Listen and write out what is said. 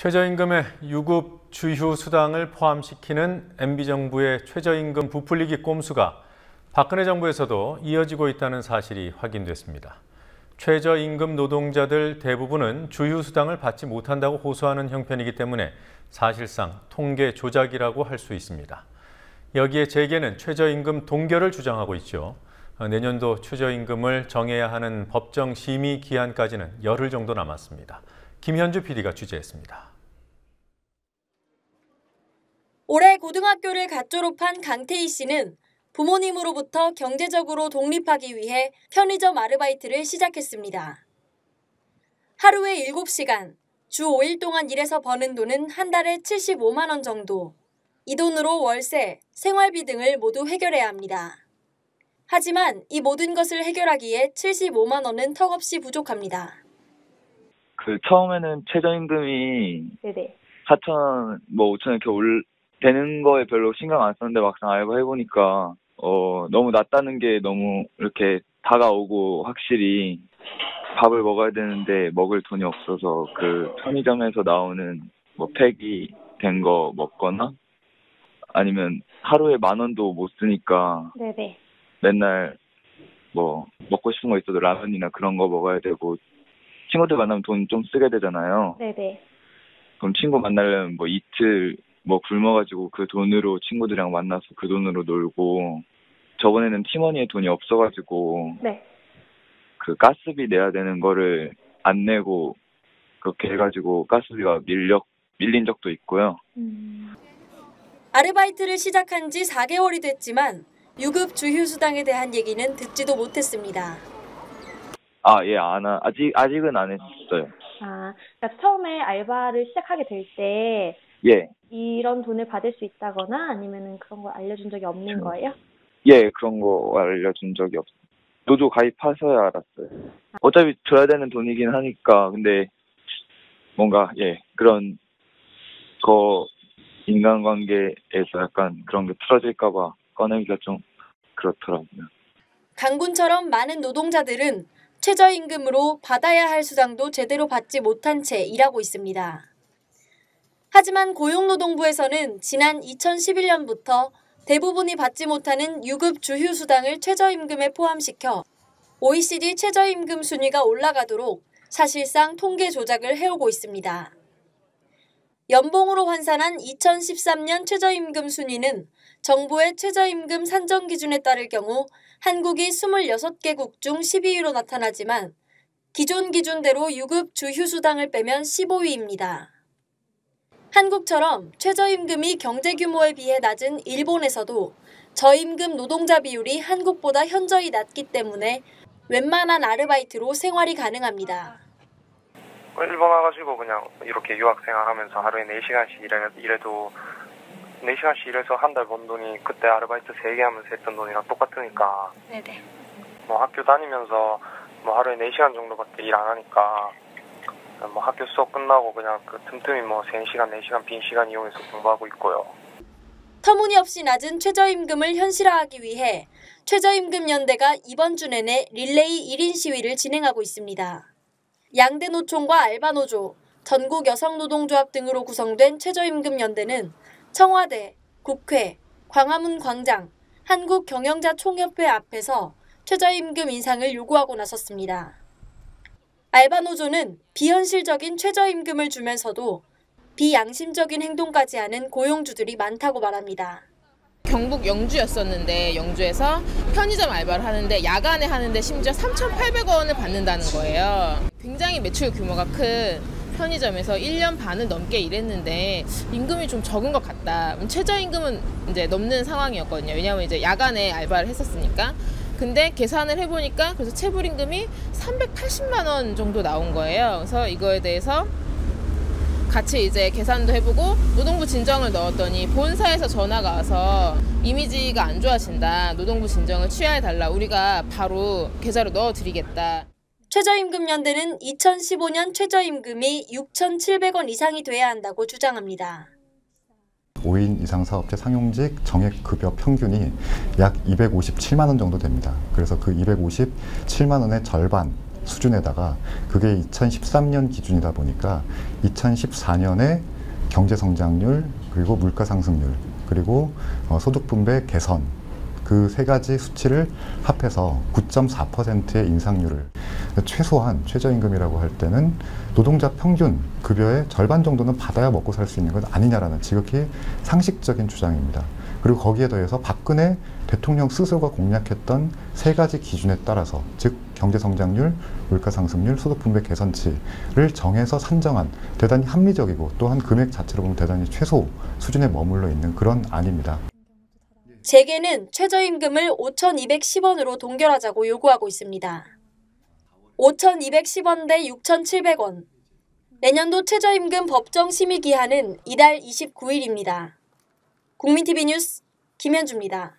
최저임금의 유급 주휴 수당을 포함시키는 MB정부의 최저임금 부풀리기 꼼수가 박근혜 정부에서도 이어지고 있다는 사실이 확인됐습니다. 최저임금 노동자들 대부분은 주휴 수당을 받지 못한다고 호소하는 형편이기 때문에 사실상 통계 조작이라고 할 수 있습니다. 여기에 재계는 최저임금 동결을 주장하고 있죠. 내년도 최저임금을 정해야 하는 법정 심의 기한까지는 열흘 정도 남았습니다. 김현주 PD가 취재했습니다. 올해 고등학교를 갓 졸업한 강태희 씨는 부모님으로부터 경제적으로 독립하기 위해 편의점 아르바이트를 시작했습니다. 하루에 7시간, 주 5일 동안 일해서 버는 돈은 한 달에 75만 원 정도. 이 돈으로 월세, 생활비 등을 모두 해결해야 합니다. 하지만 이 모든 것을 해결하기에 75만 원은 턱없이 부족합니다. 처음에는 최저임금이 네네. 4천, 5천 이렇게 되는 거에 별로 신경 안 썼는데 막상 알바 해보니까 너무 낮다는 게 너무 이렇게 다가오고 확실히 밥을 먹어야 되는데 먹을 돈이 없어서 편의점에서 나오는 팩이 된 거 먹거나 아니면 하루에 10,000원도 못 쓰니까 네네. 맨날 먹고 싶은 거 있어도 라면이나 그런 거 먹어야 되고 친구들 만나면 돈 좀 쓰게 되잖아요. 네네. 그럼 친구 만나려면 이틀 굶어가지고 그 돈으로 친구들이랑 만나서 그 돈으로 놀고 저번에는 팀원이의 돈이 없어가지고 네. 가스비 내야 되는 거를 안 내고 그렇게 해가지고 가스비가 밀린 적도 있고요. 아르바이트를 시작한 지 4개월이 됐지만 유급 주휴수당에 대한 얘기는 듣지도 못했습니다. 예, 아직은 안 했어요. 그러니까 처음에 알바를 시작하게 될 때 예. 이런 돈을 받을 수 있다거나 아니면은 그런 걸 알려준 적이 없는 거예요? 예, 그런 거 알려준 적이 없어요. 노조 가입해서야 알았어요. 어차피 줘야 되는 돈이긴 하니까 근데 뭔가 그런 거 인간관계에서 약간 그런 게 틀어질까 봐 꺼내기가 좀 그렇더라고요. 강군처럼 많은 노동자들은 최저임금으로 받아야 할 수당도 제대로 받지 못한 채 일하고 있습니다. 하지만 고용노동부에서는 지난 2011년부터 대부분이 받지 못하는 유급 주휴수당을 최저임금에 포함시켜 OECD 최저임금 순위가 올라가도록 사실상 통계 조작을 해오고 있습니다. 연봉으로 환산한 2013년 최저임금 순위는 정부의 최저임금 산정 기준에 따를 경우 한국이 26개국 중 12위로 나타나지만 기존 기준대로 유급 주휴수당을 빼면 15위입니다. 한국처럼 최저임금이 경제 규모에 비해 낮은 일본에서도 저임금 노동자 비율이 한국보다 현저히 낮기 때문에 웬만한 아르바이트로 생활이 가능합니다. 일본 와가지고 그냥 이렇게 유학생활 하면서 하루에 4시간씩 일해도 4시간씩 일해서 한 달 번 돈이 그때 아르바이트 3개 하면서 했던 돈이랑 똑같으니까 네네. 학교 다니면서 하루에 4시간 정도밖에 일 안 하니까 학교 수업 끝나고 그냥 틈틈이 3시간, 4시간 빈 시간 이용해서 공부하고 있고요. 터무니없이 낮은 최저임금을 현실화하기 위해 최저임금연대가 이번 주 내내 릴레이 1인 시위를 진행하고 있습니다. 양대 노총과 알바노조, 전국 여성노동조합 등으로 구성된 최저임금연대는 청와대, 국회, 광화문 광장, 한국경영자총협회 앞에서 최저임금 인상을 요구하고 나섰습니다. 알바노조는 비현실적인 최저임금을 주면서도 비양심적인 행동까지 하는 고용주들이 많다고 말합니다. 경북 영주였었는데 영주에서 편의점 알바를 하는데 야간에 하는데 심지어 3,800원을 받는다는 거예요. 굉장히 매출 규모가 큰 편의점에서 1년 반을 넘게 일했는데 임금이 좀 적은 것 같다. 최저임금은 이제 넘는 상황이었거든요. 왜냐하면 이제 야간에 알바를 했었으니까. 근데 계산을 해보니까 그래서 체불임금이 380만 원 정도 나온 거예요. 그래서 이거에 대해서 같이 이제 계산도 해보고 노동부 진정을 넣었더니 본사에서 전화가 와서 이미지가 안 좋아진다. 노동부 진정을 취하해달라. 우리가 바로 계좌로 넣어드리겠다. 최저임금연대는 2015년 최저임금이 6,700원 이상이 돼야 한다고 주장합니다. 5인 이상 사업체 상용직 정액급여 평균이 약 257만 원 정도 됩니다. 그래서 그 257만 원의 절반, 수준에다가 그게 2013년 기준이다 보니까 2014년에 경제 성장률, 그리고 물가 상승률, 그리고 소득 분배 개선, 그 세 가지 수치를 합해서 9.4%의 인상률을, 최소한 최저임금이라고 할 때는 노동자 평균 급여의 절반 정도는 받아야 먹고 살 수 있는 것 아니냐라는 지극히 상식적인 주장입니다. 그리고 거기에 더해서 박근혜 대통령 스스로가 공약했던 세 가지 기준에 따라서, 즉 경제성장률, 물가상승률, 소득분배 개선치를 정해서 산정한 대단히 합리적이고 또한 금액 자체로 보면 대단히 최소 수준에 머물러 있는 그런 안입니다. 재계는 최저임금을 5,210원으로 동결하자고 요구하고 있습니다. 5,210원 대 6,700원. 내년도 최저임금 법정 심의 기한은 이달 29일입니다. 국민TV 뉴스 김현주입니다.